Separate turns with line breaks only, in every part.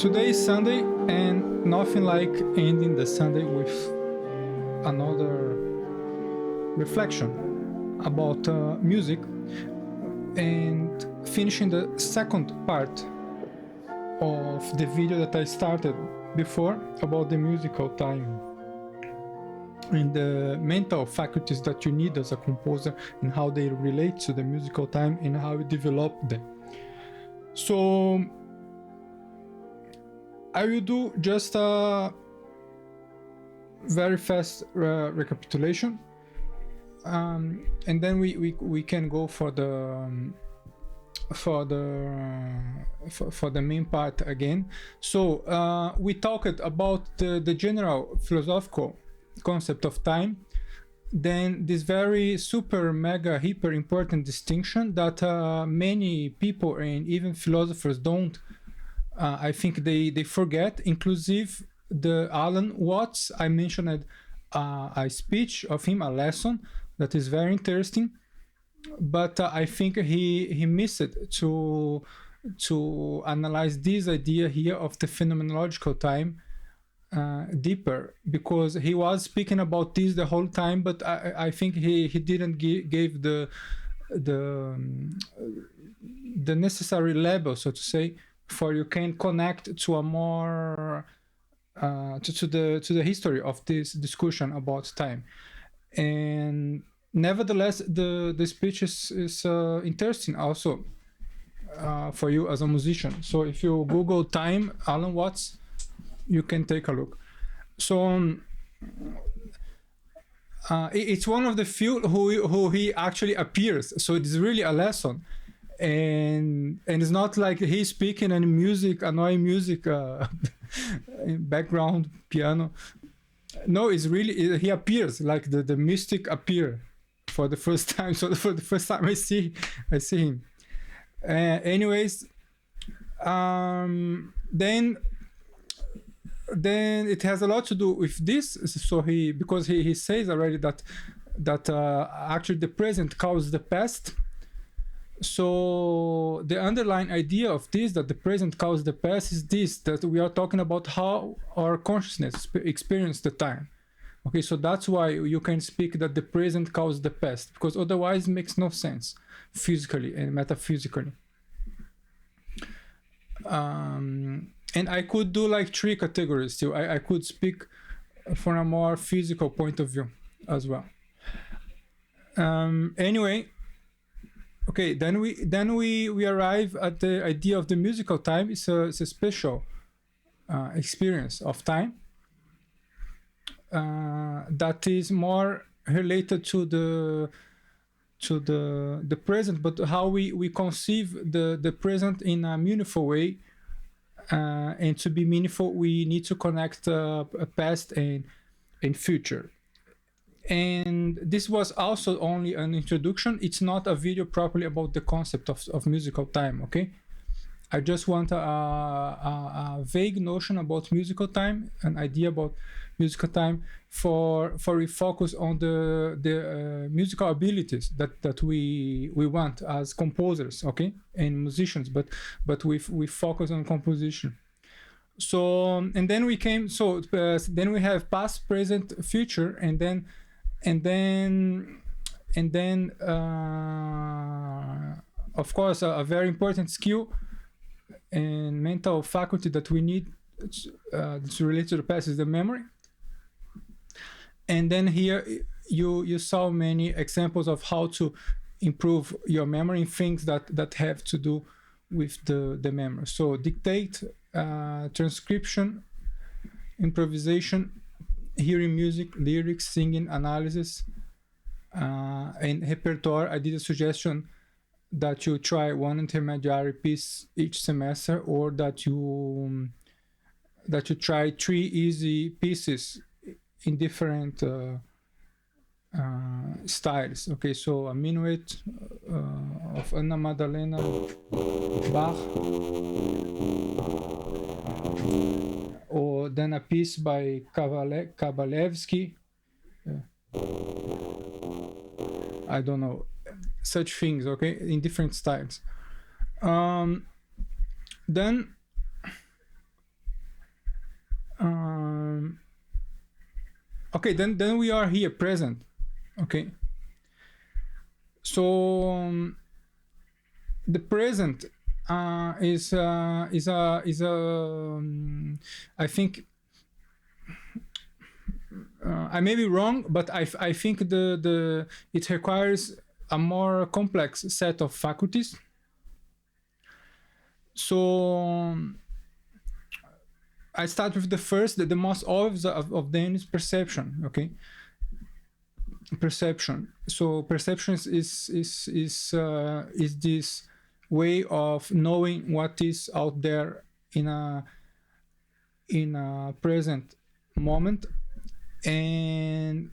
Today is Sunday, and nothing like ending the Sunday with another reflection about music and finishing the second part of the video that I started before about the musical time and the mental faculties that you need as a composer and how they relate to the musical time and how you develop them. So I will do just a very fast recapitulation, and then we can go for the main part again. So we talked about the general philosophical concept of time, then this very super mega hyper important distinction that many people and even philosophers don't, I think they forget, inclusive the Alan Watts. I mentioned a speech of him, a lesson that is very interesting, but I think he missed it to analyze this idea here of the phenomenological time deeper, because he was speaking about this the whole time, but I think he didn't give the necessary level, so to say, for you can connect to a more to the history of this discussion about time. And nevertheless, the speech is interesting also for you as a musician. So if you Google time Alan Watts, you can take a look. So it's one of the few who he actually appears, so it's really a lesson, and it's not like he's speaking and annoying music background piano. No, it's really, he appears like the mystic appear for the first time. So for the first time I see him. Anyways, then it has a lot to do with this. So because he says already that actually the present causes the past. So the underlying idea of this, that the present causes the past, is this, that we are talking about how our consciousness experience the time. Okay, so that's why you can speak that the present causes the past, because otherwise it makes no sense physically and metaphysically. And I could do like three categories too. I could speak from a more physical point of view as well. Anyway, okay, then we arrive at the idea of the musical time. It's a special experience of time that is more related to the present, but how we conceive the present in a meaningful way. And to be meaningful, we need to connect past and future. And this was also only an introduction. It's not a video properly about the concept of musical time, okay? I just want a vague notion about musical time, an idea about musical time for we focus on the musical abilities that we want as composers, okay, and musicians, but we focus on composition. So and then we came, so then we have past, present, future, and then of course a very important skill and mental faculty that we need to relate to the past is the memory. And then here you saw many examples of how to improve your memory in things that have to do with the memory. So dictate, transcription, improvisation, hearing music, lyrics, singing, analysis, and repertoire. I did a suggestion that you try one intermediary piece each semester, or that you try 3 easy pieces in different styles. Okay, so a minuet of Anna Madalena Bach, or then a piece by Kabalevsky. I don't know, such things, okay, in different styles. Then Okay, then we are here present. Okay, so the present is I think I may be wrong, but I think it requires a more complex set of faculties. So I start with the first, the most obvious of them is perception. Okay, perception. So perception is this way of knowing what is out there in a present moment, and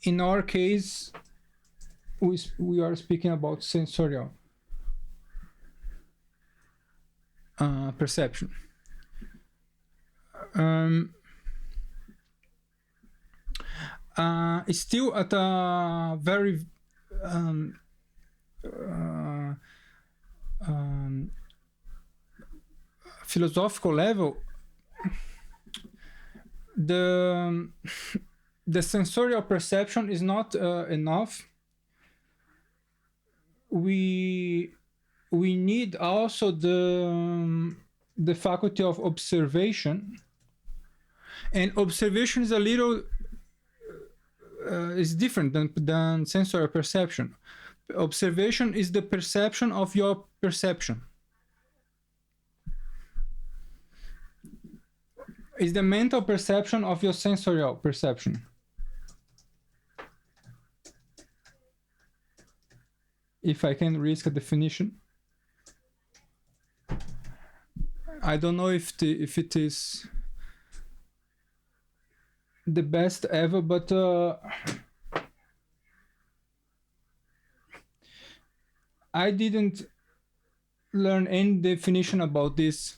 in our case we are speaking about sensorial perception. It's still at a very philosophical level. The sensorial perception is not enough. We need also the faculty of observation, and observation is a little is different than sensorial perception. Observation is the perception of your perception. Is the mental perception of your sensorial perception. If I can risk a definition. I don't know if it is the best ever, but I didn't learn any definition about this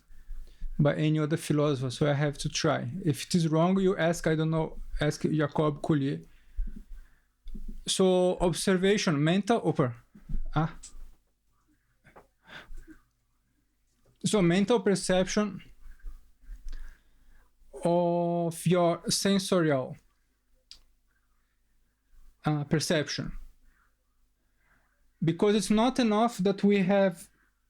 by any other philosopher, so I have to try. If it is wrong, you ask, I don't know, ask Jacob Collier. So observation, mental upper. So mental perception of your sensorial perception, because it's not enough that we have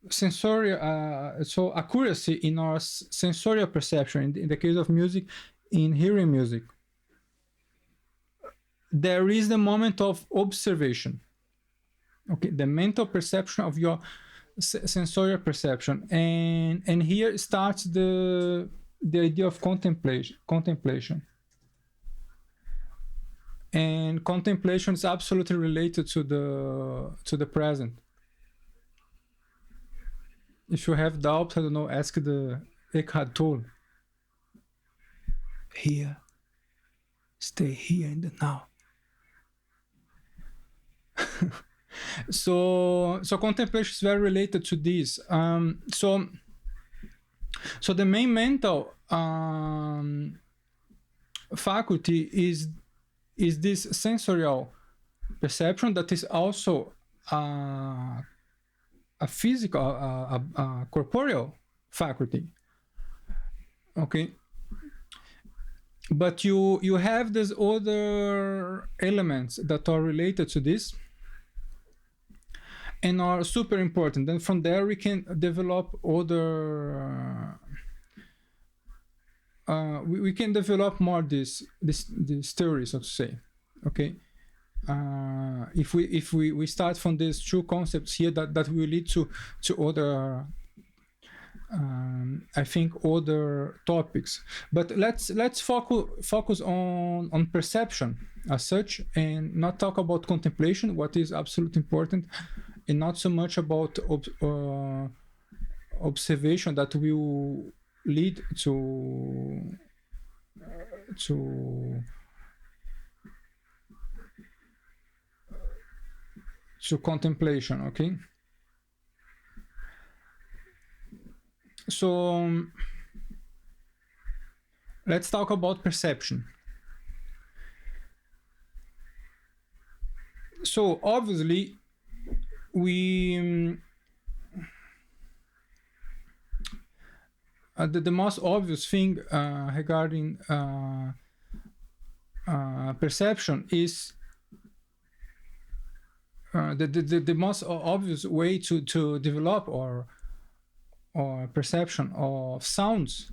sensorial so accuracy in our sensorial perception. In the case of music, in hearing music, there is the moment of observation. Okay, the mental perception of your sensorial perception, and here starts the idea of contemplation. And contemplation is absolutely related to the present. If you have doubt, I don't know, ask the Eckhart Tolle. Here, stay here in the now. So contemplation is very related to this. So the main mental faculty is this sensorial perception that is also a physical, a corporeal faculty. Okay, but you have these other elements that are related to this and are super important. And from there we can develop other we can develop more this theory, so to say. Okay, if we start from these two concepts here, that will lead to other I think other topics. But let's focus on perception as such, and not talk about contemplation, what is absolutely important, and not so much about observation that will lead to contemplation. Okay, so let's talk about perception. So obviously we the most obvious thing regarding perception is the most obvious way to develop or perception of sounds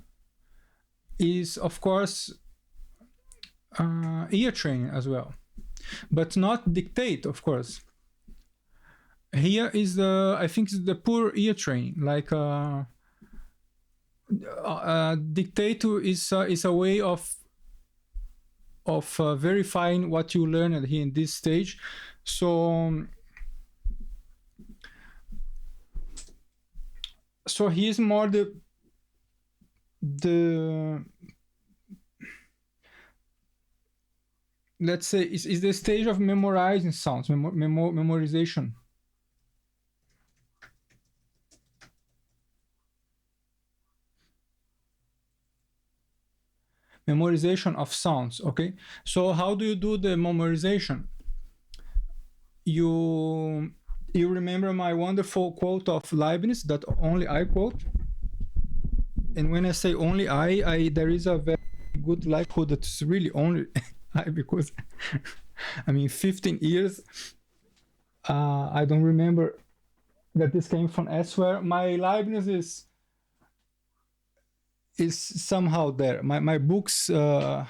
is, of course, ear training as well, but not dictate, of course. Here is I think it's the poor ear training. Like dictate is a way of verifying what you learned here in this stage. So here's more the let's say is the stage of memorizing sounds, memorization. Memorization of sounds. Okay, so how do you do the memorization? You remember my wonderful quote of Leibniz that only I quote, and when I say only I there is a very good likelihood that it's really only I, because I mean 15 years I don't remember that this came from elsewhere. My Leibniz is somehow there. My books, as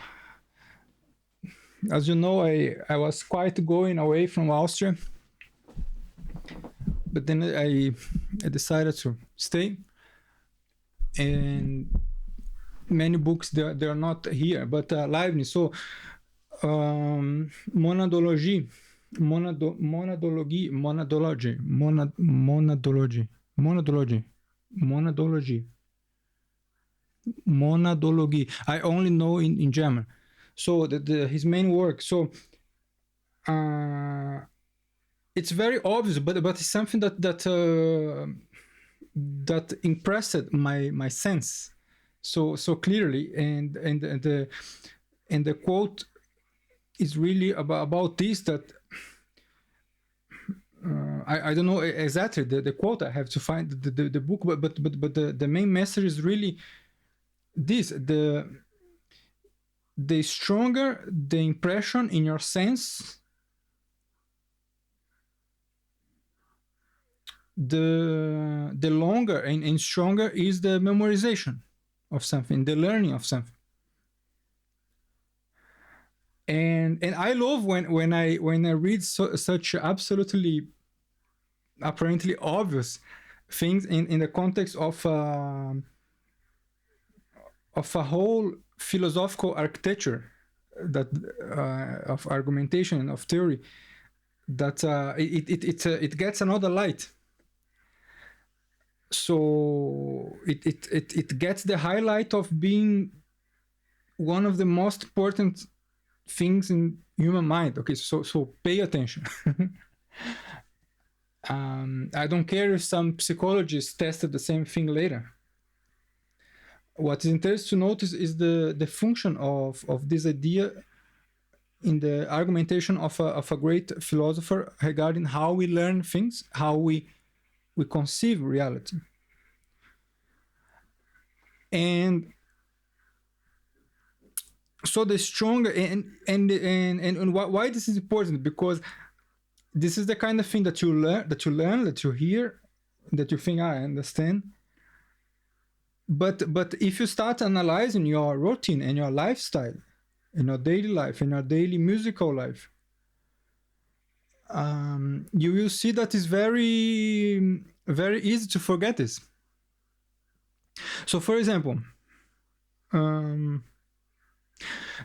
you know, I was quite going away from Austria, but then I decided to stay, and many books they're not here, but Leibniz. So monadology, I only know in German. So his main work. So it's very obvious, but it's something that impressed my sense so clearly, and the quote is really about this, that I don't know exactly the quote. I have to find the book, but the main message is really this: the stronger the impression in your sense, the longer and stronger is the memorization of something, the learning of something. And I love when I read such absolutely apparently obvious things in the context of a whole philosophical architecture that of argumentation and of theory, that it gets another light. So it gets the highlight of being one of the most important things in human mind. Okay, so pay attention. I don't care if some psychologists tested the same thing later. What is interesting to notice is the function of this idea in the argumentation of a great philosopher regarding how we learn things, how we conceive reality. And so the stronger and why this is important, because this is the kind of thing that you learn, that you hear, that you think, I understand. But if you start analyzing your routine and your lifestyle, in your daily life, in your daily musical life, you will see that it's very, very easy to forget this. So, for example,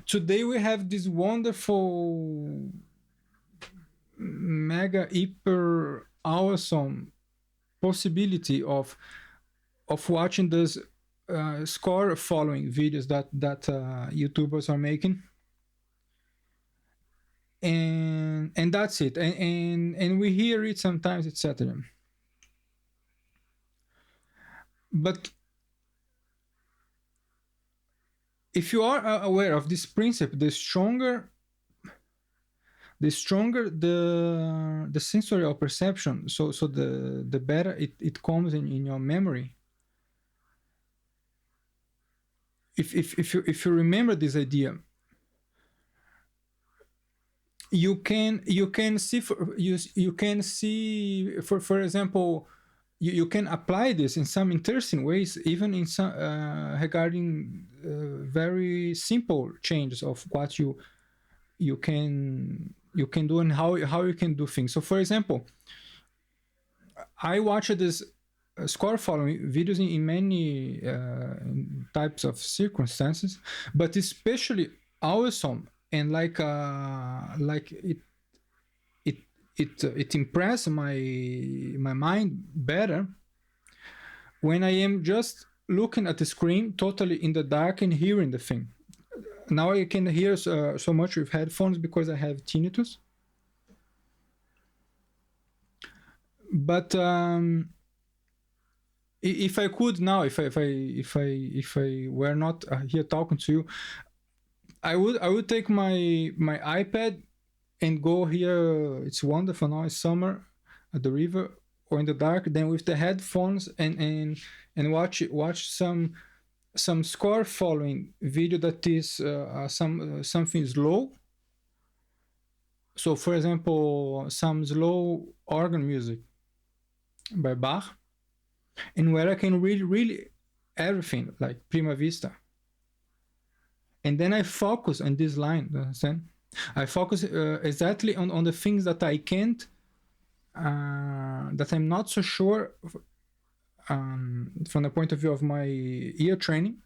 today we have this wonderful, mega, hyper awesome possibility of watching this score following videos that YouTubers are making, and that's it, and we hear it sometimes, etc. But if you are aware of this principle, the stronger the sensorial perception, so the better it comes in your memory. If you remember this idea, you can see you can see for example, you can apply this in some interesting ways, even in some regarding very simple changes of what you can do and how you can do things. So for example, I watched this score following videos in many types of circumstances, but especially awesome and like it impressed my mind better when I am just looking at the screen totally in the dark and hearing the thing. Now I can hear so much with headphones because I have tinnitus. But if I could now, if I were not here talking to you, I would take my iPad and go here. It's wonderful now. It's summer at the river or in the dark. Then with the headphones and watch some score following video that is something slow. So for example, some slow organ music by Bach, and where I can read really everything like prima vista. And then I focus on this line, understand? I focus exactly on the things that I can't, that I'm not so sure from the point of view of my ear training.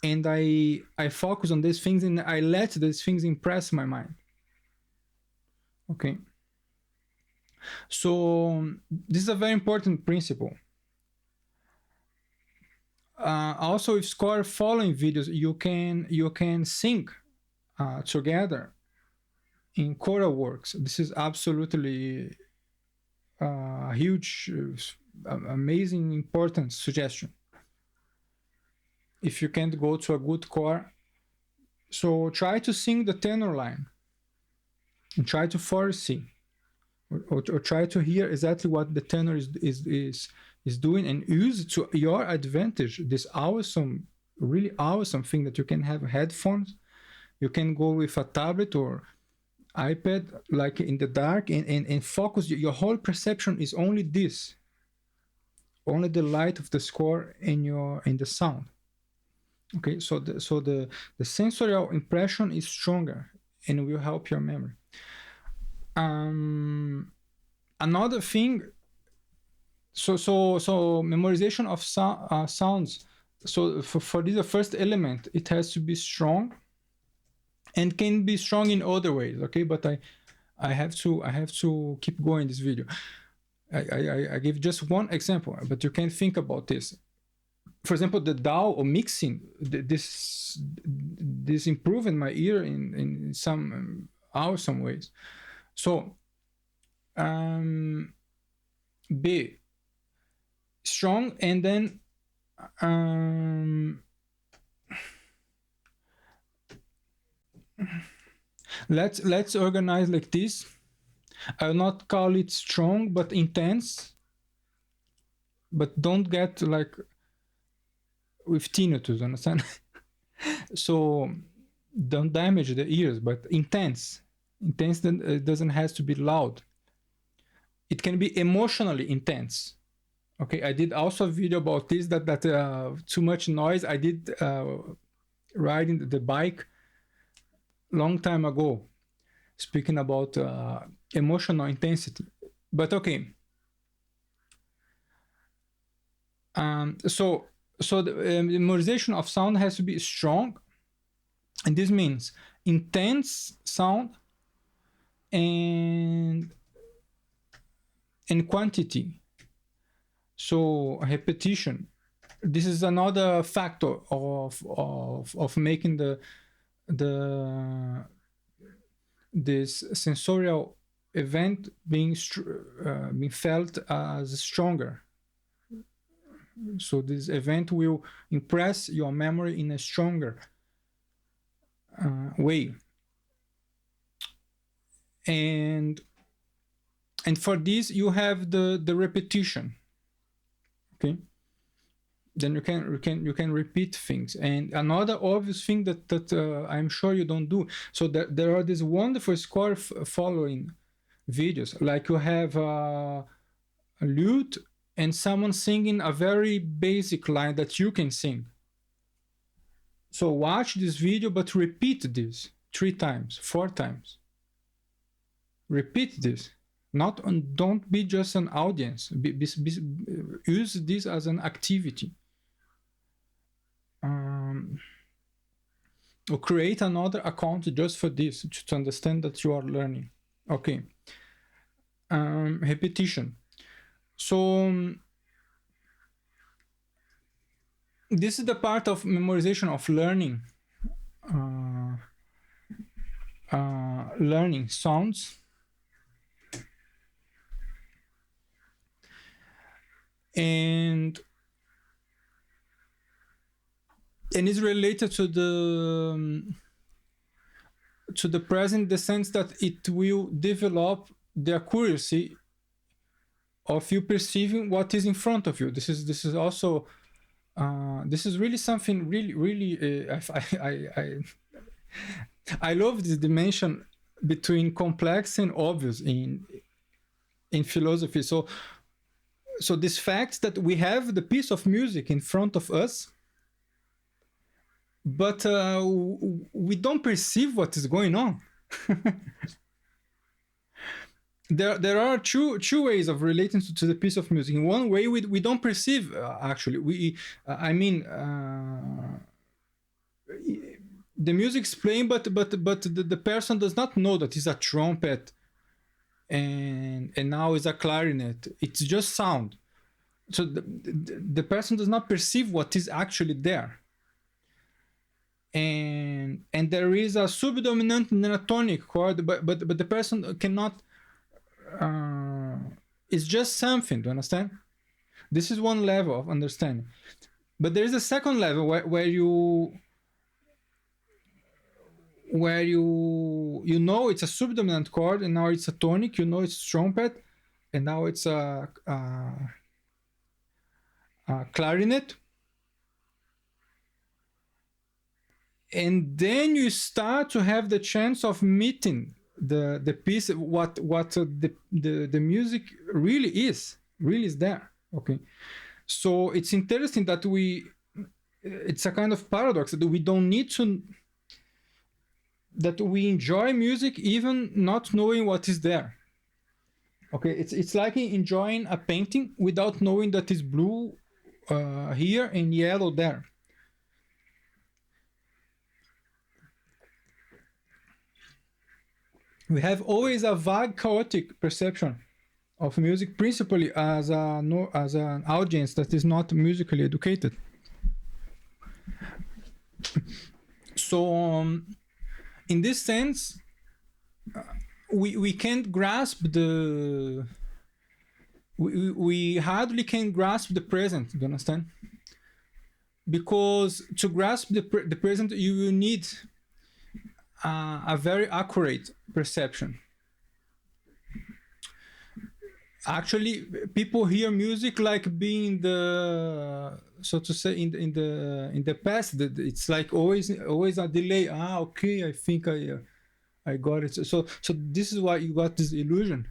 And I focus on these things and I let these things impress my mind. Okay. So this is a very important principle. Also, with score following videos, you can sing together in choral works. This is absolutely a huge, amazing, important suggestion. If you can't go to a good core, so try to sing the tenor line and try to foresee, or try to hear exactly what the tenor is doing and use it to your advantage. This awesome, really awesome thing that you can have headphones. You can go with a tablet or iPad, like in the dark, and focus. Your whole perception is only this, only the light of the score in the sound. Okay, so the sensorial impression is stronger and will help your memory. Another thing, so memorization of sounds. So for this, the first element, it has to be strong, and can be strong in other ways. Okay, but I have to keep going this video. I give just one example, but you can think about this. For example, the DAW or mixing, this improved my ear in some awesome ways. So B, strong, and then let's organize like this. I'll not call it strong, but intense. But don't get like with tinnitus, understand? So don't damage the ears, but intense. Intense doesn't have to be loud. It can be emotionally intense. Okay, I did also a video about this, that too much noise. I did riding the bike long time ago, speaking about emotional intensity. But okay. So the memorization of sound has to be strong, and this means intense sound and quantity. So repetition. This is another factor of making this sensorial event being felt as stronger. So this event will impress your memory in a stronger way. And for this, you have the repetition. Okay. then you can repeat things. And another obvious thing that I'm sure you don't do. So there are these wonderful score following videos, like you have a lute and someone singing a very basic line that you can sing. So watch this video, but repeat this 3 times, 4 times. Repeat this. Don't be just an audience. Use this as an activity. Or create another account just for this, to understand that you are learning. Okay. Repetition. So this is the part of memorization, of learning. Learning sounds. And is related to the present, in the sense that it will develop the accuracy of you perceiving what is in front of you. This is also this is really something really I love this dimension between complex and obvious in philosophy. So this fact that we have the piece of music in front of us, but we don't perceive what is going on. There are two ways of relating to the piece of music. In one way, we don't perceive, actually. The music's playing, but the person does not know that it's a trumpet and now it's a clarinet. It's just sound. So the person does not perceive what is actually there. And there is a subdominant and a tonic chord, but the person cannot. It's just something, do you understand? This is one level of understanding. But there is a second level where you know it's a subdominant chord, and now it's a tonic. You know it's trumpet, and now it's a clarinet. And then you start to have the chance of meeting the piece, what the music really is there. Okay, so it's interesting that it's a kind of paradox that we don't need to, that we enjoy music even not knowing what is there. Okay, it's like enjoying a painting without knowing that it's blue here and yellow there. We have always a vague, chaotic perception of music, principally as an audience that is not musically educated. So, in this sense, we can't grasp we hardly can grasp the present. Do you understand? Because to grasp the present, you will need a very accurate perception. Actually, people hear music like being so to say, in the past. It's like always a delay. Okay, I think I got it. So this is why you got this illusion.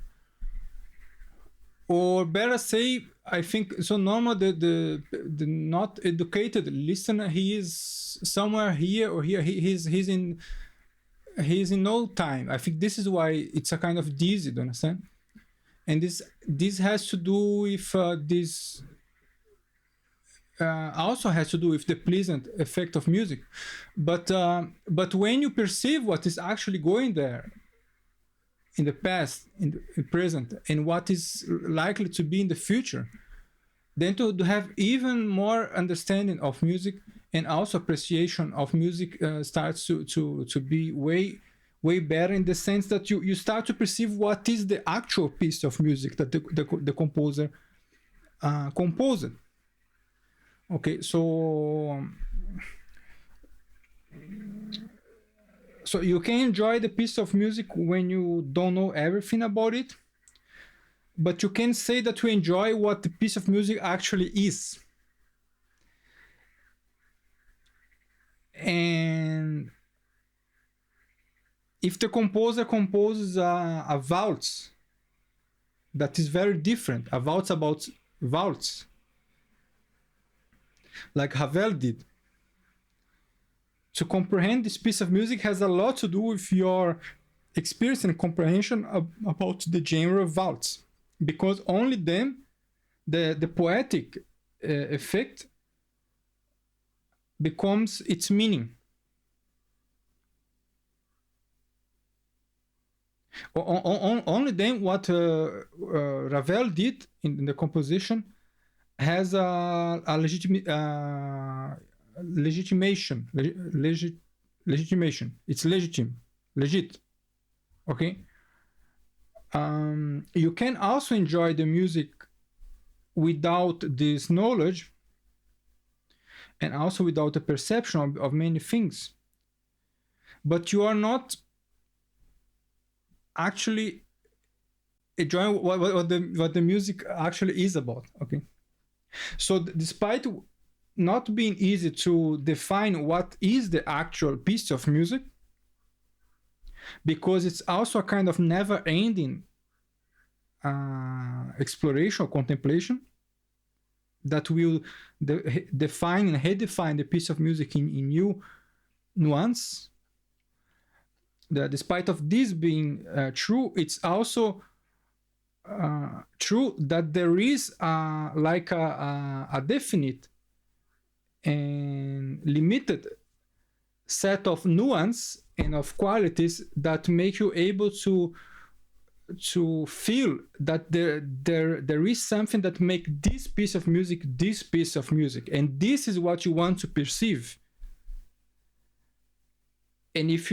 Or better say, I think so. Normal, the not educated listener, he is somewhere here or here. He's in no time. I think this is why it's a kind of dizzy. Do you understand? And this has to do with this. Also has to do with the pleasant effect of music, but when you perceive what is actually going there in the past, in the present, and what is likely to be in the future, then to have even more understanding of music and also appreciation of music starts to be way better, in the sense that you start to perceive what is the actual piece of music that the composer composed. Okay, so you can enjoy the piece of music when you don't know everything about it, but you can say that you enjoy what the piece of music actually is. And if the composer composes a waltz that is very different, a waltz about waltz, like Ravel did, to comprehend this piece of music has a lot to do with your experience and comprehension about the genre of waltz, because only then the poetic effect becomes its meaning. Only then what Ravel did in the composition has a legitimation. It's legit. Okay. You can also enjoy the music without this knowledge, and also without the perception of many things. But you are not actually enjoying what the music actually is about. Okay. So despite not being easy to define what is the actual piece of music, because it's also a kind of never-ending exploration or contemplation that will define and redefine the piece of music in new nuance. Despite of this being true, it's also true that there is like a definite and limited set of nuance and of qualities that make you able to feel that there is something that make this piece of music, and this is what you want to perceive. And if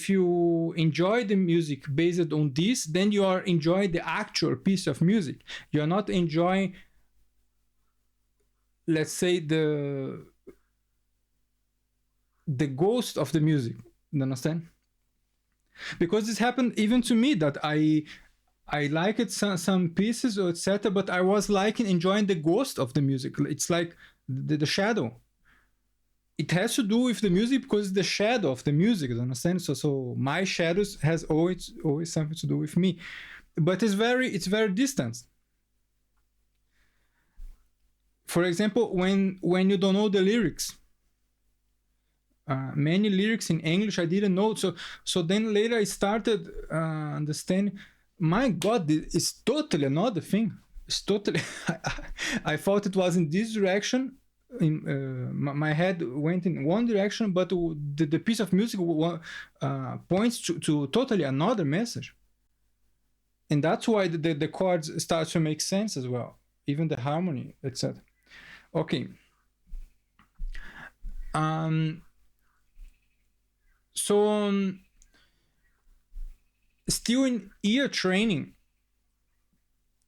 you enjoy the music based on this, then you are enjoying the actual piece of music. You are not enjoying, let's say, the ghost of the music. You understand? Because this happened even to me, that I liked some pieces or etc., but I was enjoying the ghost of the music. It's like the shadow. It has to do with the music because it's the shadow of the music. You understand? So my shadows has always something to do with me, but it's very distant. For example, when you don't know the lyrics. Many lyrics in English I didn't know, so then later I started understanding, my God, it's totally another thing. It's totally I thought it was in this direction. My head went in one direction, but the piece of music points to totally another message, and that's why the chords start to make sense as well, even the harmony, etc. Okay. So still in ear training,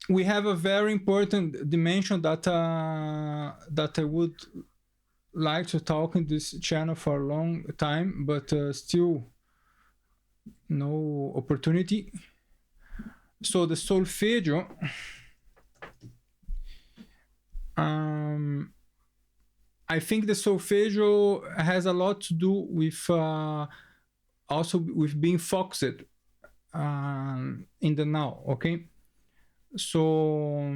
we have a very important dimension that I would like to talk in this channel for a long time, but still no opportunity. So the solfeggio, I think the solfeggio has a lot to do with also with being focused in the now. Okay, so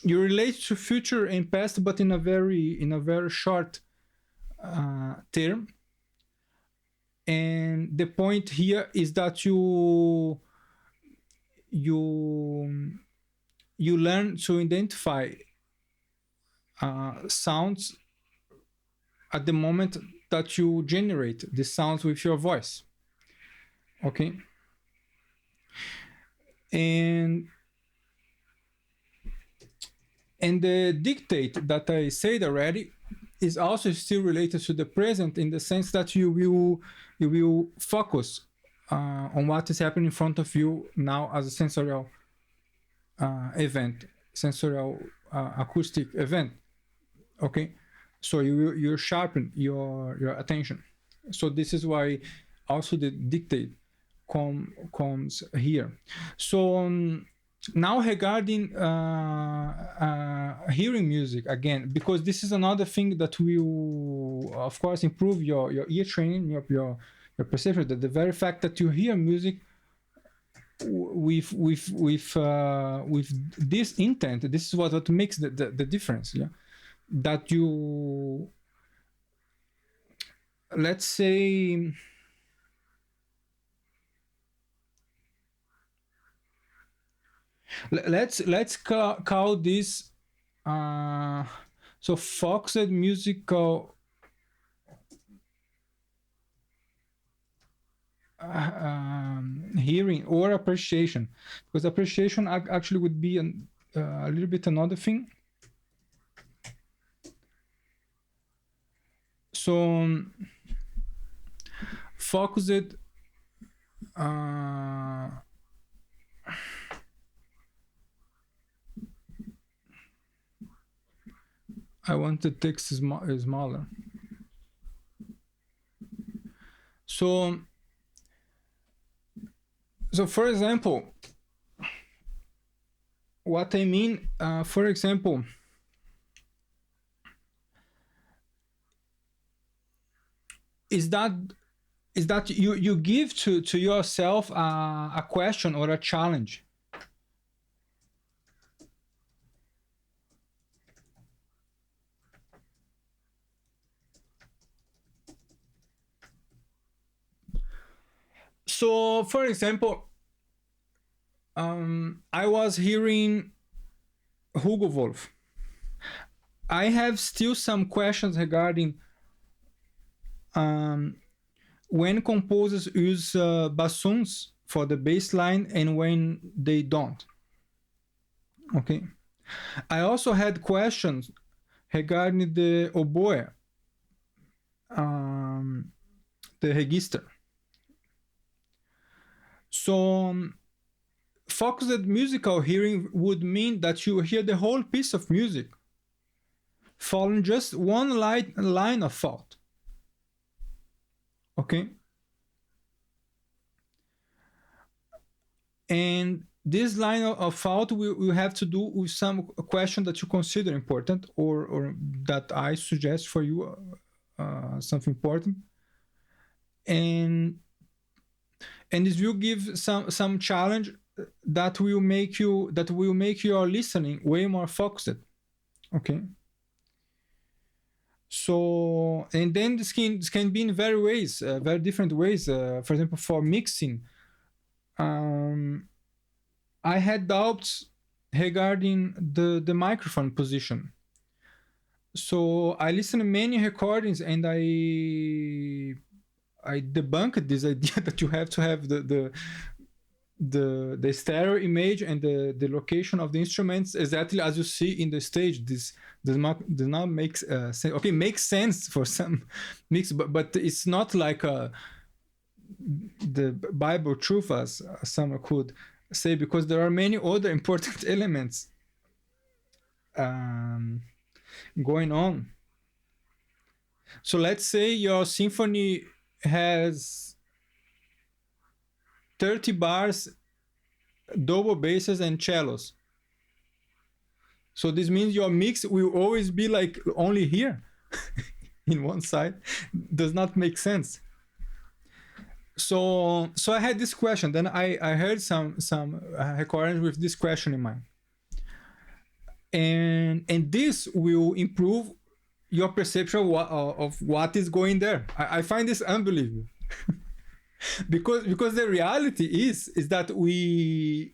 you relate to future and past, but in a very short term. And the point here is that you learn to identify sounds at the moment that you generate the sounds with your voice. Okay. And the dictate that I said already is also still related to the present, in the sense that you will focus on what is happening in front of you now as a sensorial event, sensorial acoustic event. Okay, so you sharpen your attention. So this is why also the dictate comes here. So Now regarding hearing music again, because this is another thing that will, of course, improve your ear training, your perception. That the very fact that you hear music with this intent, this is what makes the difference. Yeah, that you, let's say, let's call this so focused musical hearing or appreciation, because appreciation actually would be a little bit another thing. So focused I want the text smaller. So for example, what I mean, for example, is that you give to yourself a question or a challenge. So, for example, I was hearing Hugo Wolf. I have still some questions regarding when composers use bassoons for the bass line and when they don't. Okay. I also had questions regarding the oboe, the register. So focused musical hearing would mean that you hear the whole piece of music following just one line of thought. Okay. And this line of thought will have to do with some question that you consider important, or that I suggest for you something important, and this will give some challenge that will make your listening way more focused. Okay. So, and then this can be in very different ways. For example, for mixing, I had doubts regarding the microphone position. So I listened to many recordings and I debunked this idea that you have to have the stereo image and the location of the instruments exactly as you see in the stage. This does not make sense. Okay, makes sense for some mix, but it's not like the Bible truth, as some could say, because there are many other important elements going on. So let's say your symphony has 30 bars, double basses and cellos. So this means your mix will always be like only here in one side. Does not make sense. So I had this question. Then I heard some recordings with this question in mind, and this will improve your perception of what is going there. I find this unbelievable. because the reality is that we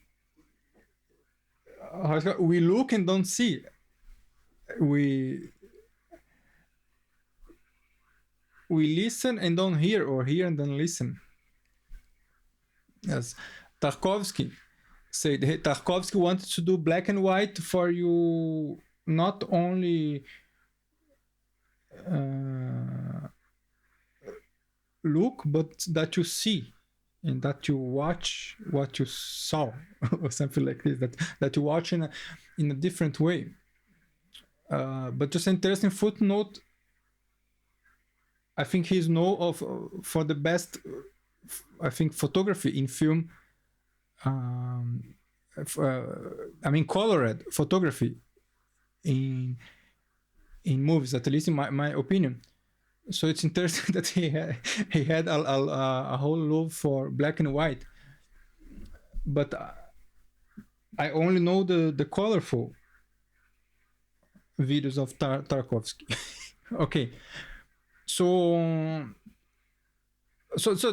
look and don't see. We listen and don't hear, or hear and don't listen. As Tarkovsky said, Tarkovsky wanted to do black and white for you, not only look, but that you see, and that you watch what you saw, or something like this. That you watch in a different way. But just an interesting footnote. I think he's known for the best, I think, photography in film I mean, colored photography in movies, at least in my opinion. So it's interesting that he had a whole love for black and white, but I only know the colorful videos of Tarkovsky. Okay, so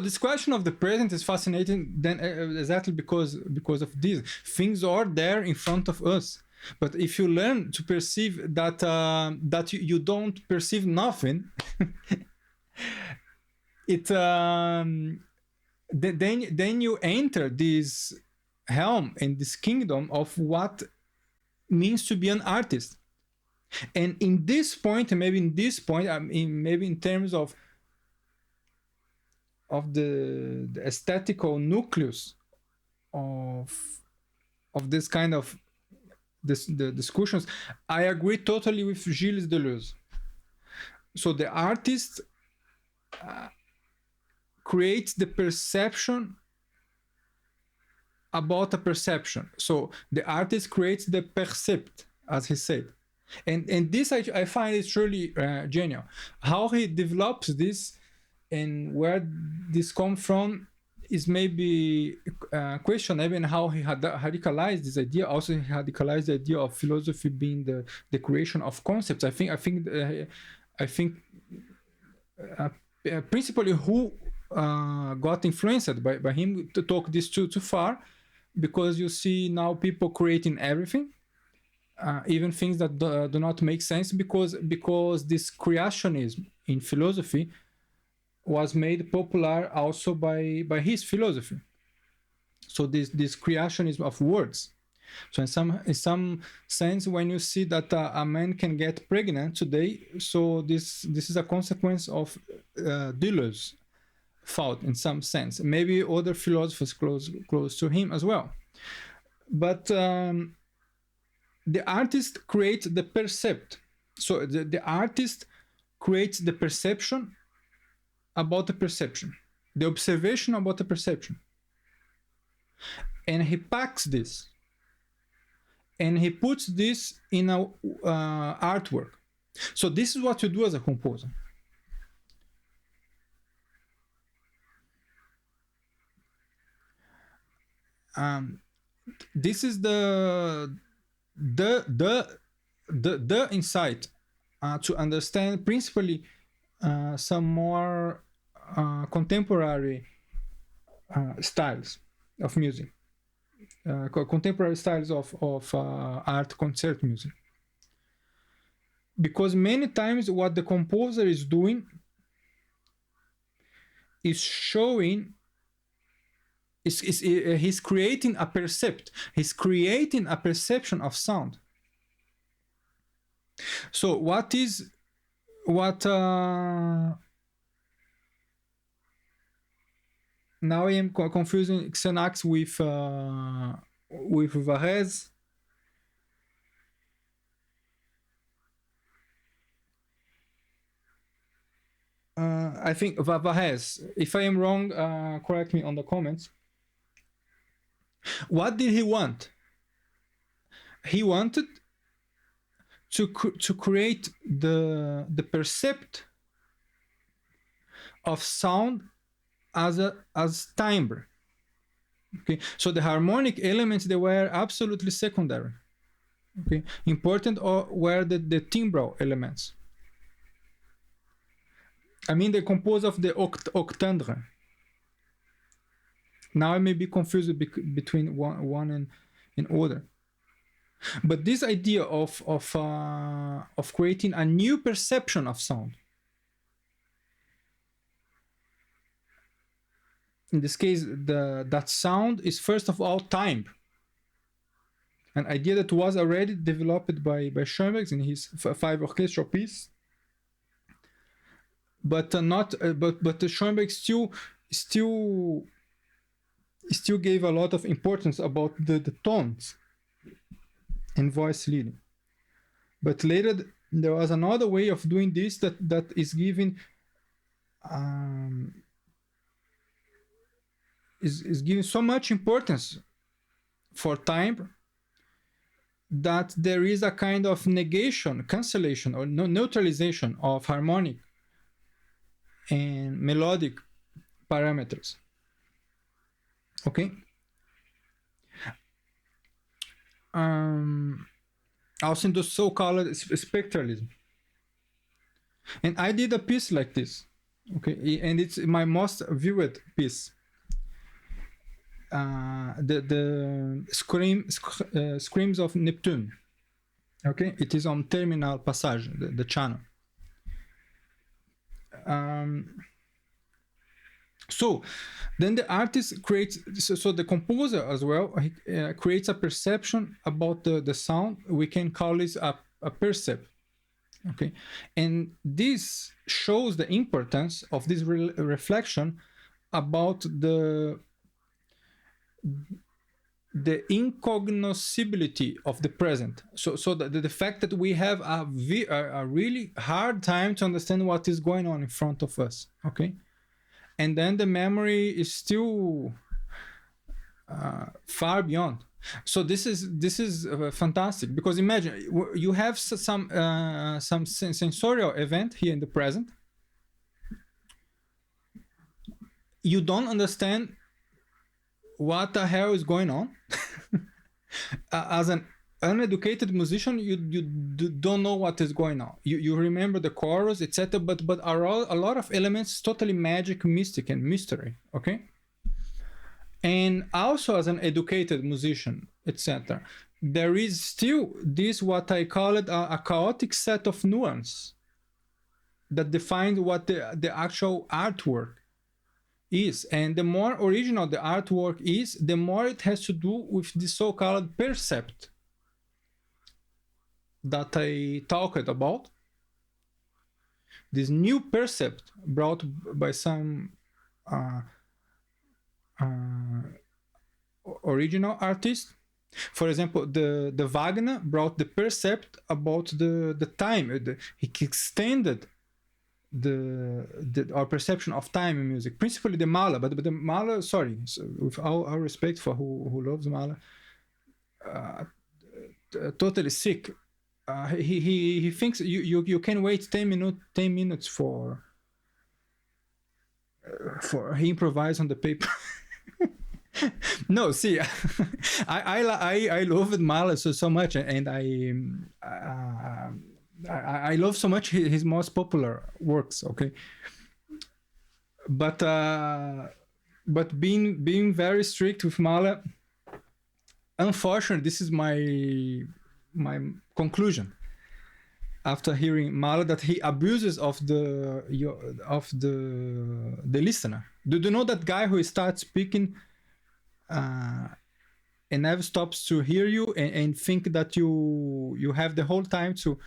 this question of the present is fascinating. Then exactly because of this, things are there in front of us. But if you learn to perceive that you don't perceive nothing, it then you enter this realm and this kingdom of what means to be an artist. And in this point, maybe in terms of the aesthetical nucleus of this kind of the discussions, I agree totally with Gilles Deleuze. So the artist creates the perception about a perception. So the artist creates the percept, as he said. And this I find it truly genial. How he develops this and where this comes from is maybe questionable, and how he had radicalized this idea. Also, he radicalized the idea of philosophy being the creation of concepts. I think principally who got influenced by him to talk this too far, because you see now people creating everything, even things that do not make sense, because this creationism in philosophy was made popular also by his philosophy. So this creationism of words. So in some sense, when you see that a man can get pregnant today, so this is a consequence of Deleuze thought in some sense. Maybe other philosophers close to him as well. But the artist creates the percept. So the artist creates the perception about the perception, the observation about the perception. And he packs this. And he puts this in a artwork. So this is what you do as a composer. This is the insight to understand principally some more contemporary styles of music, contemporary styles of art concert music. Because many times what the composer is doing is showing, he's creating a percept, he's creating a perception of sound. So what now I am confusing Xenax with Varese. I think Varese. If I am wrong, correct me on the comments. What did he want? He wanted to create the percept of sound as timbre. Okay, so the harmonic elements, they were absolutely secondary. Okay, important were the timbral elements. I mean, they compose of the octandre. Now I may be confused between one and other. But this idea of creating a new perception of sound, in this case, that sound is first of all timbre, an idea that was already developed by Schoenberg in his 5 orchestral piece. But the Schoenberg still gave a lot of importance about the tones and voice leading. But later there was another way of doing this that is giving is giving so much importance for time, that there is a kind of negation, cancellation, or neutralization of harmonic and melodic parameters. Okay. Also in the so-called spectralism. And I did a piece like this. Okay, and it's my most viewed piece. The Screams of Neptune. Okay, it is on Terminal Passage, the channel. So then the artist creates, so the composer as well creates a perception about the sound. We can call this a percept. Okay, and this shows the importance of this reflection about the incognoscibility of the present. So the fact that we have a really hard time to understand what is going on in front of us. Okay, and then the memory is still far beyond. So this is fantastic, because imagine you have some sensorial event here in the present. You don't understand what the hell is going on. As an uneducated musician, you don't know what is going on. You remember the chorus, etc., but are a lot of elements totally magic, mystic, and mystery. Okay. And also as an educated musician, etc., there is still this, what I call it, a chaotic set of nuance that defines what the actual artwork is. And the more original the artwork is, the more it has to do with the so-called percept that I talked about. This new percept brought by some original artist. For example, the Wagner brought the percept about the time. He extended our perception of time in music, principally the Mahler, but the Mahler, sorry, so with all respect for who loves Mahler, totally sick. He thinks you can wait 10 minutes for he improvise on the paper. No, see, I love Mahler so much, and I love so much his most popular works. Okay, but being very strict with Mahler, unfortunately, this is my conclusion after hearing Mahler, that he abuses of the listener. Do you know that guy who starts speaking and never stops to hear you and think that you have the whole time to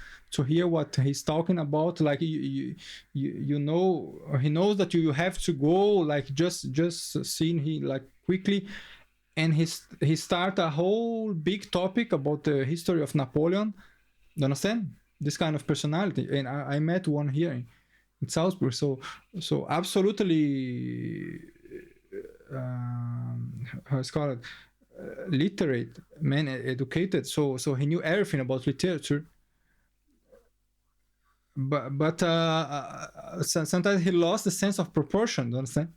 hear what he's talking about? Like you know, he knows that you have to go, like just seeing he like quickly, and he start a whole big topic about the history of Napoleon. You understand? This kind of personality. And I met one here in Salzburg. So absolutely how it's called, literate man, educated. So he knew everything about literature. But sometimes he lost the sense of proportion. Do you understand?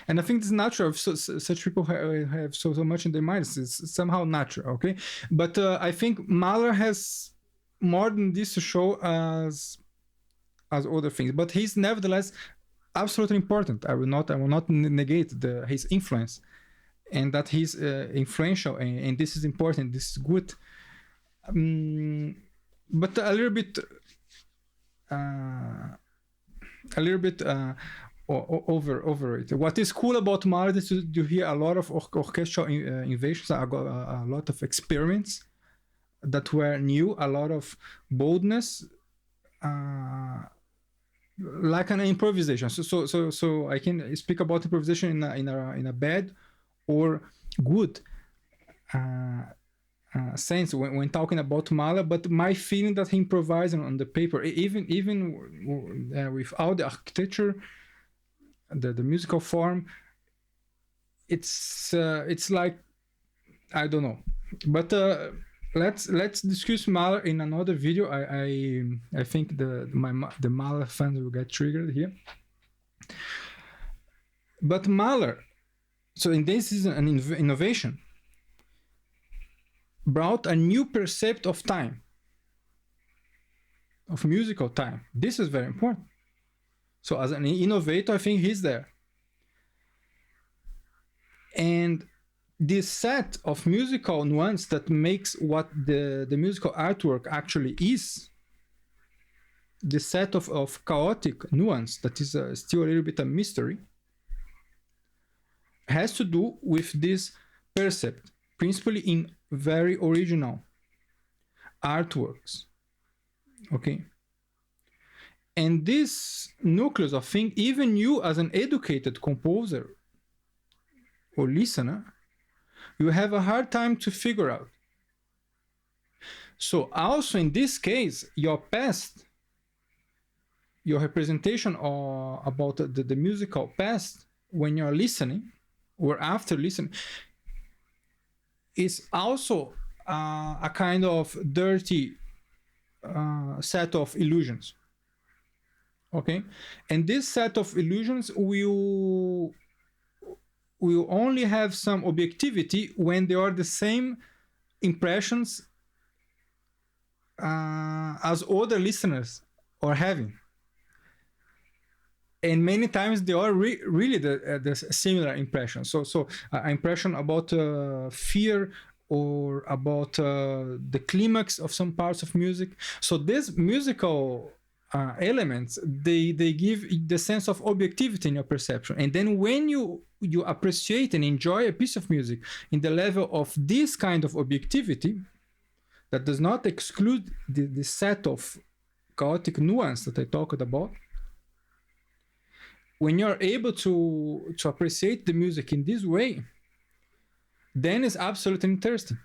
And I think it's natural. Such people have so much in their minds. It's somehow natural, okay? But I think Mahler has more than this to show as other things. But he's nevertheless absolutely important. I will not negate his influence, and that he's influential, and this is important. This is good. But a little bit overrated. What is cool about Mahler is you hear a lot of orchestral innovations, a lot of experiments that were new, a lot of boldness, like an improvisation. So I can speak about improvisation in a bad or good sense when talking about Mahler, but my feeling that he improvised on the paper, even without the architecture, the musical form, it's like I don't know, but let's discuss Mahler in another video. I think the Mahler fans will get triggered here. But Mahler, so in this is an innovation, brought a new percept of time, of musical time. This is very important. So as an innovator, I think he's there. And this set of musical nuance that makes what the musical artwork actually is, the set of chaotic nuance that is still a little bit a mystery, has to do with this percept, principally in very original artworks. Okay. And this nucleus of thing, even you as an educated composer or listener, you have a hard time to figure out. So also in this case, your past, your representation about the musical past when you're listening or after listening is also a kind of dirty set of illusions. Okay, and this set of illusions will only have some objectivity when they are the same impressions as other listeners are having. And many times they are really the similar impression. So impression about fear or about the climax of some parts of music. So these musical elements, they give the sense of objectivity in your perception. And then when you appreciate and enjoy a piece of music in the level of this kind of objectivity, that does not exclude the set of chaotic nuance that I talked about, when you're able to appreciate the music in this way, then it's absolutely interesting.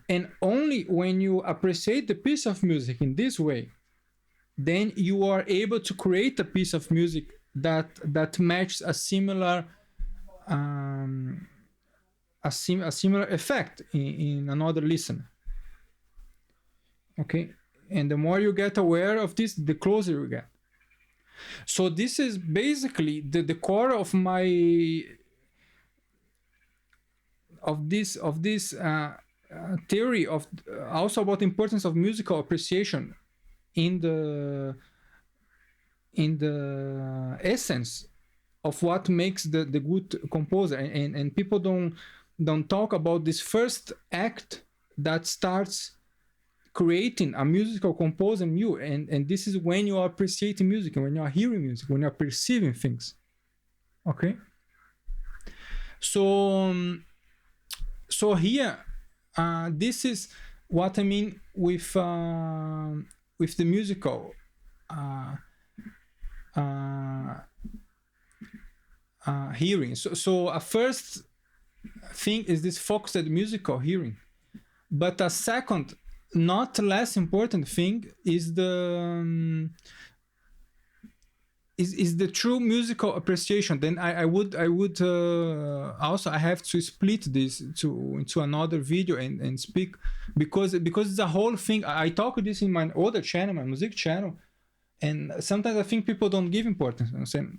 And only when you appreciate the piece of music in this way, then you are able to create a piece of music that matches a similar effect in another listener. Okay, and the more you get aware of this, the closer you get. So this is basically the core of this theory of also about the importance of musical appreciation in the essence of what makes the good composer. And people don't talk about this first act that starts creating a musical composer in you, and this is when you are appreciating music, and when you are hearing music, when you are perceiving things. Okay, so here this is what I mean with the musical hearing. So a first thing is this focused musical hearing, but a second, not less important thing is the true musical appreciation. Then I would also I have to split this into another video and speak, because it's a whole thing. I talk this in my other channel, my music channel, and sometimes I think people don't give importance. I'm saying,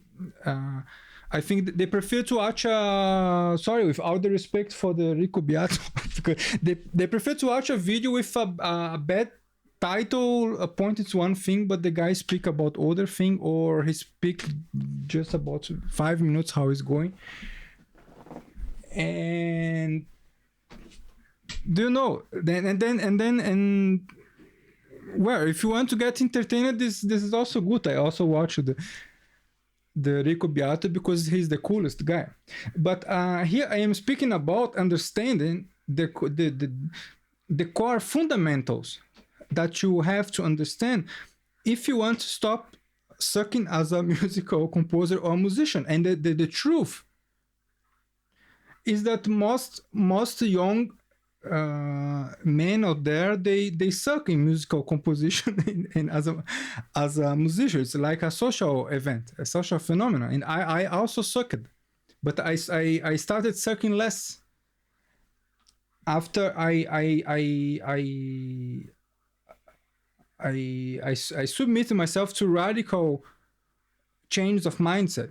I think they prefer to watch sorry, with all the respect for the Rico Beato, because they prefer to watch a video with a bad title pointed to one thing, but the guy speak about other thing, or he speak just about 5 minutes how it's going. And do you know, then well, if you want to get entertained, this is also good. I also watch the Rico Beato because he's the coolest guy. But here I am speaking about understanding the core fundamentals that you have to understand if you want to stop sucking as a musical composer or musician. And the truth is that most young men out there, they suck in musical composition and as a musician. It's like a social event, a social phenomenon. And I also sucked, but I started sucking less after I submit myself to radical change of mindset,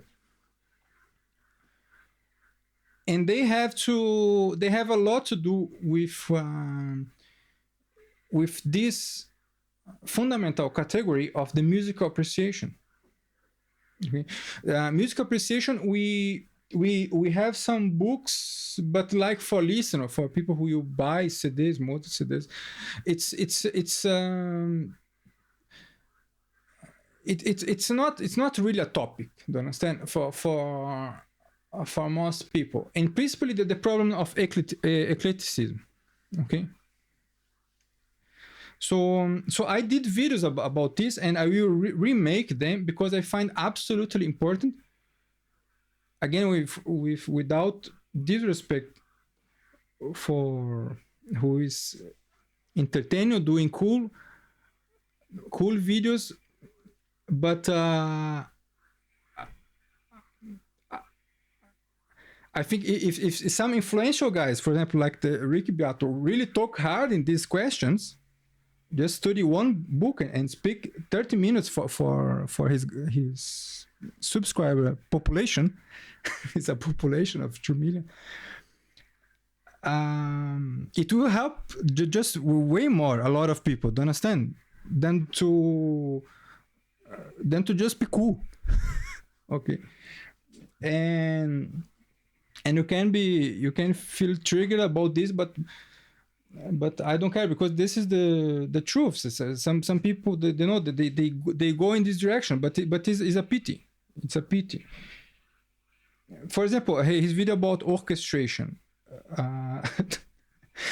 and they have a lot to do with this fundamental category of the musical appreciation. Okay, musical appreciation, we have some books, but like for listener, for people who you buy CDs, multi CDs, it's not really a topic. Do you understand? For most people, and principally the problem of eclecticism. Okay. So I did videos about this, and I will remake them because I find absolutely important. Again, without disrespect for who is entertaining or doing cool videos, but I think if some influential guys, for example, like the Ricky Beato, really talk hard in these questions, just study one book and speak 30 minutes for his subscriber population. It's a population of 2 million. It will help just way more a lot of people, do you understand, than to just be cool. Okay. And you can feel triggered about this, but I don't care, because this is the truth. Some people, they know that they go in this direction, but it's a pity. It's a pity. For example, his video about orchestration.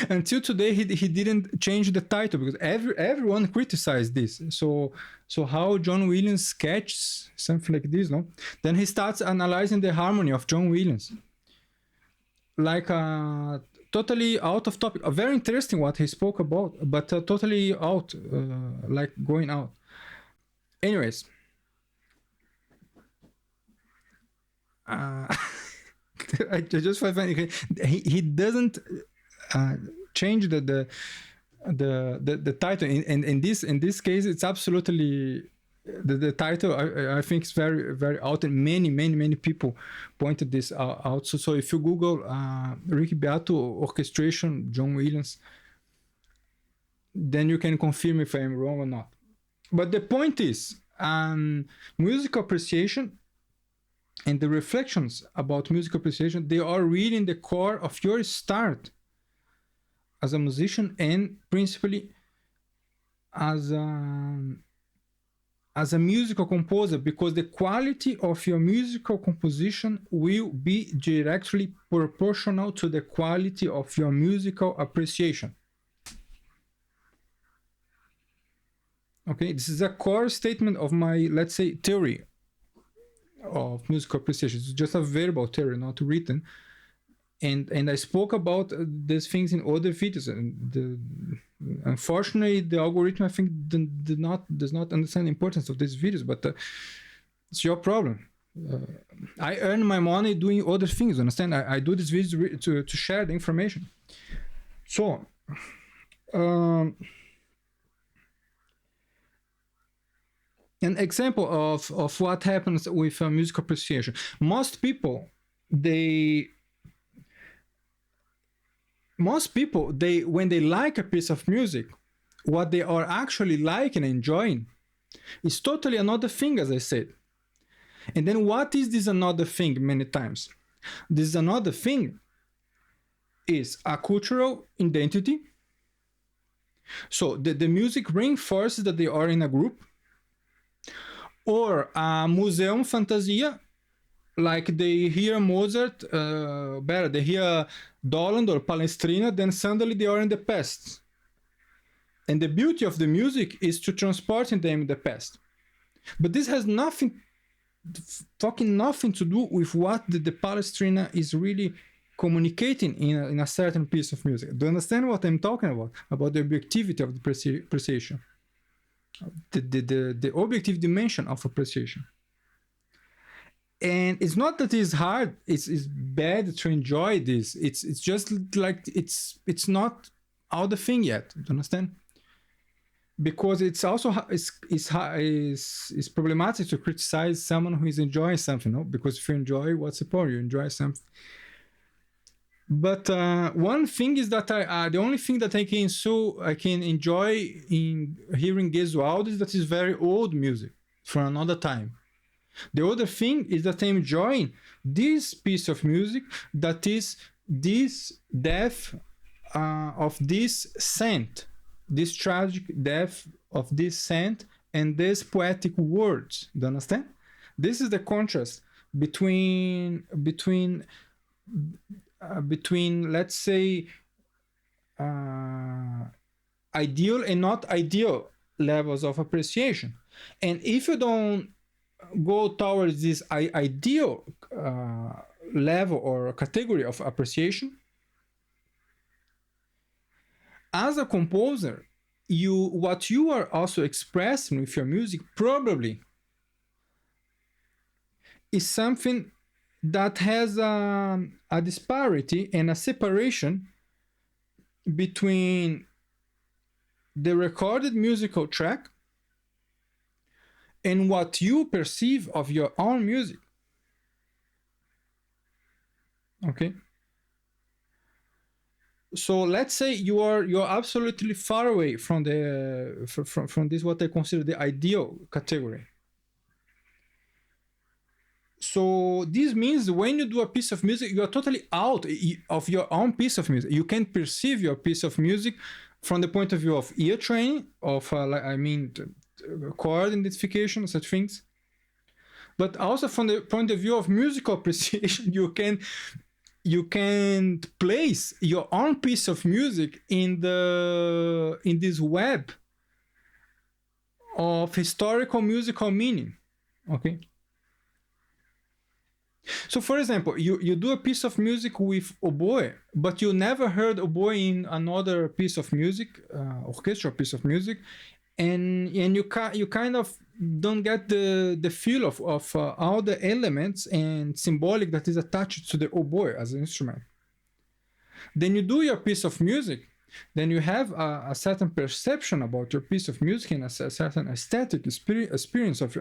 Until today, he didn't change the title because everyone criticized this. So how John Williams sketches something like this, no? Then he starts analyzing the harmony of John Williams, like totally out of topic. Very interesting what he spoke about, but totally out, like going out. Anyways, I just find he doesn't change the title. In this case, it's absolutely the title. I think it's very, very out, and many people pointed this out. So if you Google Ricky Beato orchestration John Williams, then you can confirm if I'm wrong or not. But the point is, musical appreciation and the reflections about musical appreciation, they are really in the core of your start as a musician, and principally as a musical composer, because the quality of your musical composition will be directly proportional to the quality of your musical appreciation. Okay, this is a core statement of my, let's say, theory of musical appreciation. It's just a verbal theory, not written. And I spoke about these things in other videos, and unfortunately the algorithm, I think, does not understand the importance of these videos, but it's your problem. I earn my money doing other things, understand? I do these videos to share the information. So an example of what happens with musical appreciation. Most people, when they like a piece of music, what they are actually liking and enjoying is totally another thing, as I said. And then what is this another thing? Many times, this another thing is a cultural identity. So the music reinforces that they are in a group, or a museum fantasia, like they hear Mozart, better, they hear Doland or Palestrina, then suddenly they are in the past. And the beauty of the music is to transporting them in the past. But this has nothing to do with what the Palestrina is really communicating in a certain piece of music. Do you understand what I'm talking about? About the objectivity of the appreciation. The objective dimension of appreciation. And it's not that it's hard, it's bad to enjoy this. It's just like it's not all the thing yet. Do you understand? Because it's also is problematic to criticize someone who is enjoying something, no? Because if you enjoy, what's the point? You enjoy something. But one thing is that the only thing that I can enjoy in hearing Gesualdo that is very old music from another time. The other thing is that I'm enjoying this piece of music that is this death of this saint, this tragic death of this saint, and these poetic words. Do you understand? This is the contrast between let's say ideal and not ideal levels of appreciation. And if you don't go towards this ideal level or category of appreciation, as a composer, what you are also expressing with your music probably is something that has a disparity and a separation between the recorded musical track and what you perceive of your own music. Okay? So let's say you're absolutely far away from this what I consider the ideal category. So this means when you do a piece of music, you are totally out of your own piece of music. You can perceive your piece of music from the point of view of ear training, of chord identification, such things. But also from the point of view of musical appreciation, you can place your own piece of music in this web of historical musical meaning. Okay. So, for example, you do a piece of music with oboe, but you never heard oboe in another piece of music, orchestral piece of music, and you kind of don't get the feel of all the elements and symbolic that is attached to the oboe as an instrument. Then you do your piece of music, then you have a certain perception about your piece of music and a certain aesthetic experience of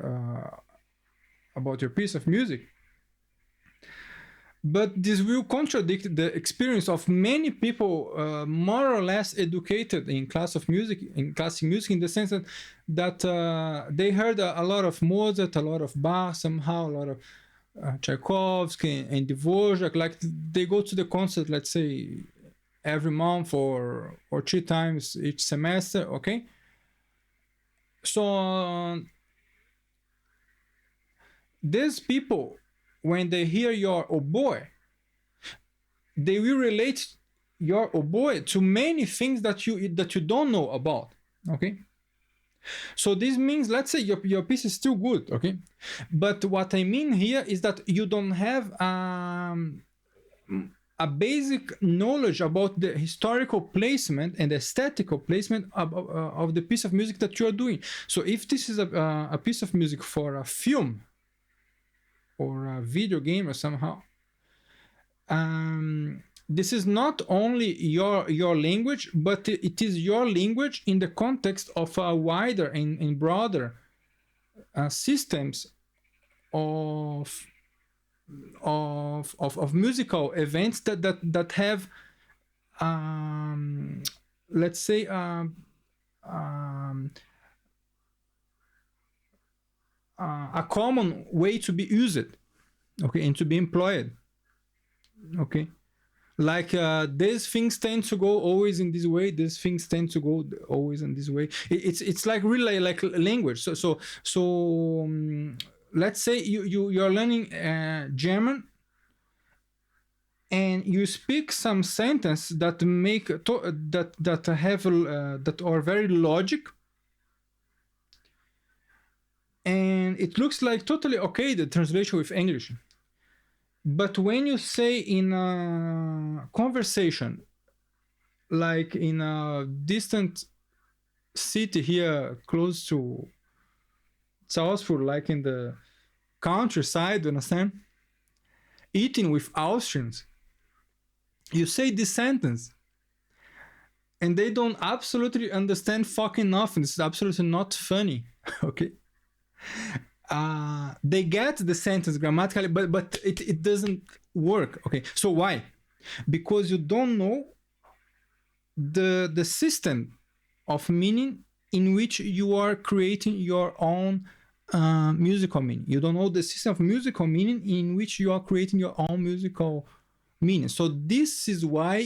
about your piece of music. But this will contradict the experience of many people more or less educated in classic music, in the sense that they heard a lot of Mozart, a lot of Bach, somehow a lot of Tchaikovsky and Dvorak. Like they go to the concert, let's say, every month or 3 times each semester. Okay, so these people, when they hear your oboe, they will relate your oboe to many things that you don't know about. Okay, so this means, let's say your piece is still good. Okay, but what I mean here is that you don't have a basic knowledge about the historical placement and aesthetical placement of the piece of music that you are doing. So if this is a piece of music for a film or a video game or somehow, this is not only your language, but it is your language in the context of a wider and broader systems of musical events that have let's say a common way to be used, okay, and to be employed. Okay, like these things tend to go always in this way, these things tend to go always in this way. It's like really like language. So let's say you're learning German, and you speak some sentence that make that are very logic, and it looks like totally okay, the translation with English. But when you say in a conversation, like in a distant city here close to Salzburg, like in the countryside, you understand, eating with Austrians, you say this sentence and they don't absolutely understand fucking nothing. It's absolutely not funny. Okay. They get the sentence grammatically, but it doesn't work. Okay. So why? Because you don't know the system of meaning in which you are creating your own musical meaning. You don't know the system of musical meaning in which you are creating your own musical meaning. So this is why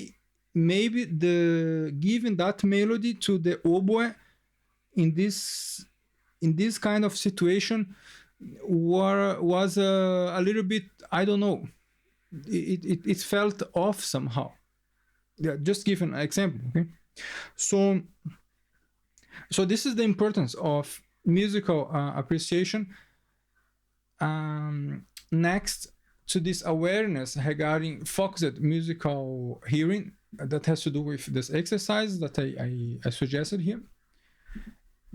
maybe the giving that melody to the oboe in this kind of situation was a little bit, I don't know, it felt off somehow. Yeah, just give an example. Okay, so this is the importance of musical appreciation. Next to this awareness regarding focused musical hearing, that has to do with this exercise that I suggested here,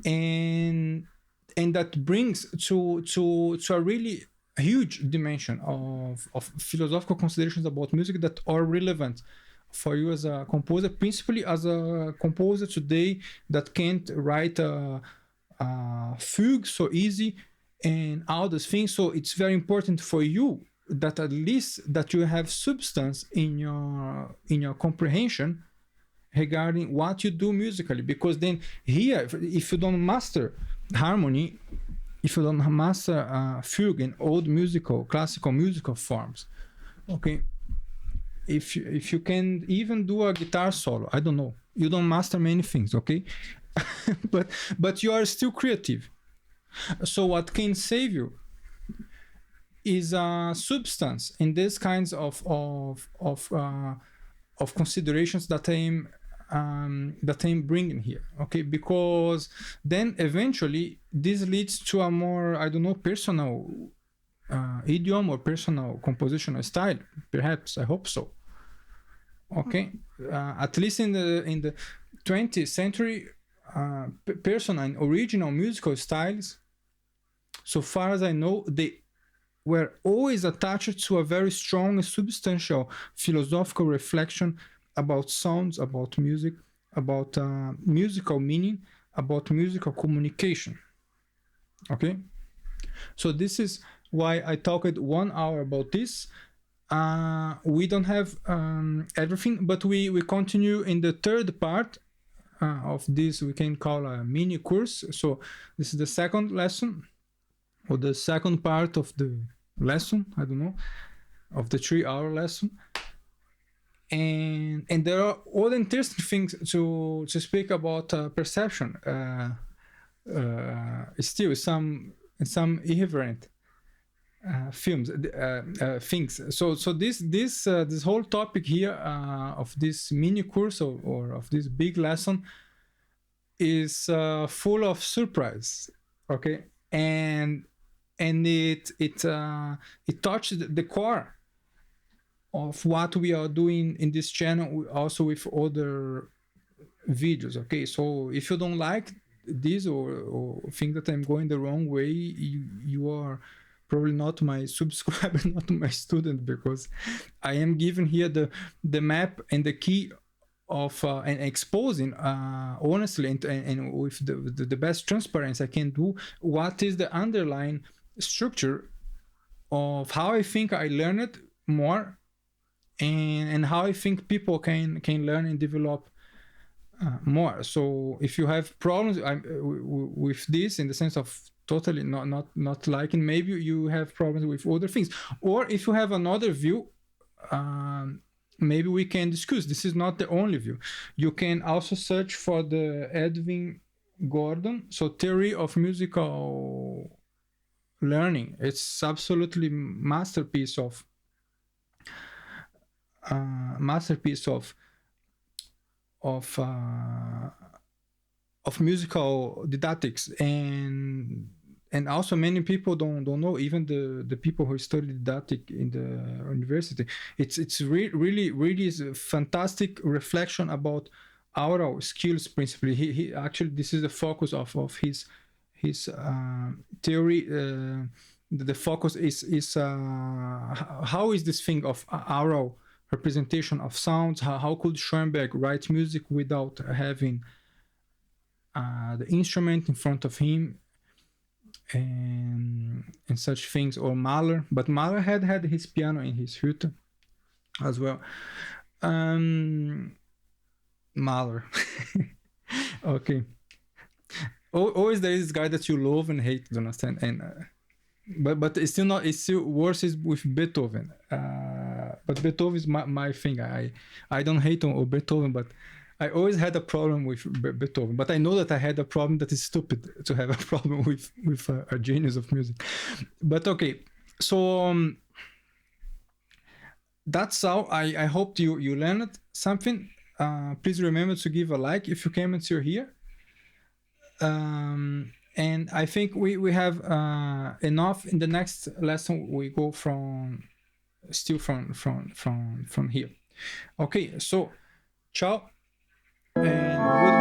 and that brings to a really huge dimension of philosophical considerations about music that are relevant for you as a composer, principally as a composer today that can't write a fugue so easy and all those things. So it's very important for you that at least that you have substance in your comprehension regarding what you do musically, because then here, if you don't master harmony, if you don't master fugue and old classical musical forms, okay, if you can even do a guitar solo, I don't know, you don't master many things, okay, but you are still creative. So what can save you is a substance in these kinds of considerations that I'm bringing here, okay? Because then eventually this leads to a more, I don't know, personal idiom or personal compositional style, perhaps. I hope so. Okay, at least in the 20th century, personal and original musical styles, so far as I know, they were always attached to a very strong, substantial philosophical reflection about sounds, about music, about musical meaning, about musical communication. Okay, so this is why I talked 1 hour about this. We don't have everything, but we continue in the third part of this, we can call a mini course. So this is the second lesson, or the second part of the lesson, I don't know, of the 3-hour lesson. And there are all interesting things to speak about perception, still some irreverent films, things. So this whole topic here of this mini course or of this big lesson is full of surprise, okay, and it touched the core of what we are doing in this channel, also with other videos. Okay, so if you don't like this or think that I'm going the wrong way, you are probably not my subscriber, not my student, because I am giving here the map and the key of and exposing honestly and with the best transparency I can do what is the underlying structure of how I think I learned more, and how I think people can learn and develop more. So if you have problems with this, in the sense of totally not liking, maybe you have problems with other things, or if you have another view, maybe we can discuss. This is not the only view. You can also search for the Edwin Gordon, so Theory of Musical Learning. It's absolutely masterpiece of musical didactics, and also many people don't know, even the people who study didactic in the university. It's really is a fantastic reflection about oral skills principally. He actually, this is the focus of his theory, the focus is how is this thing of aural representation of sounds? How could Schoenberg write music without having the instrument in front of him and such things? Or Mahler, but Mahler had his piano in his flute as well. Mahler. Okay. Always there is this guy that you love and hate, you understand? And but it's still not. It's still worse is with Beethoven. But Beethoven is my thing. I don't hate on Beethoven, but I always had a problem with Beethoven. But I know that I had a problem that is stupid to have a problem with a genius of music. But okay, so that's all. I hope you learned something. Please remember to give a like if you came and you're here. And I think we have enough. In the next lesson we go from here. Okay, so ciao and good